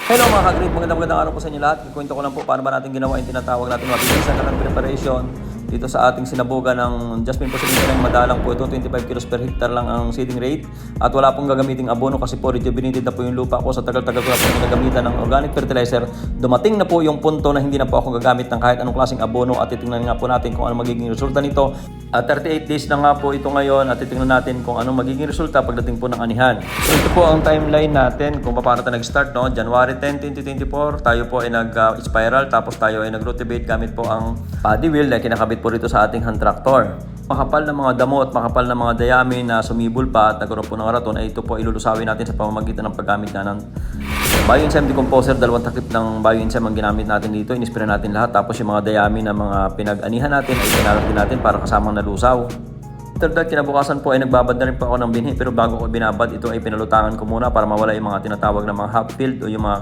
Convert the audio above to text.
Hello mga ka-grade, magandang araw po sa inyo lahat. Ikwento ko lang po paano ba natin ginawa yung tinatawag natin mabilisan na preparation dito sa ating sinabugan ng Jasmine po ng madalang po ito, 25 kilos per hectare lang ang seeding rate at wala pong gagamiting abono kasi po rejuvenated na po yung lupa ko sa tagal-tagal ko na po ginagamitan ng organic fertilizer. Dumating na po yung punto na hindi na po ako gagamit ng kahit anong klaseng abono at titingnan nga po natin kung ano magiging resulta nito. 38 days na nga po ito ngayon at titingnan natin kung anong magiging resulta pagdating po ng anihan. So ito po ang timeline natin kung paano tayo nag-start, no? January 10, 2024, tayo po ay nag-spiral tapos tayo ay nag-rotivate gamit po ang paddy wheel na kinakabit po rito sa ating hand tractor. Makapal na mga damo at makapal na mga dayami na sumibol pa at nagkaroon po ng raton ay ito po ilulusawin natin sa pamamagitan ng paggamit na ng bioenzyme decomposer. Dalawang takip ng bioenzyme ang ginamit natin dito. Inispray natin lahat. Tapos yung mga dayami na mga pinag-anihan natin ay pinalat din natin para kasamang nalusaw. After that, kinabukasan po ay nagbabad na rin po ako ng binhi. Pero bago ko binabad, ito ay pinalutangan ko muna para mawala yung mga tinatawag na mga half filled o yung mga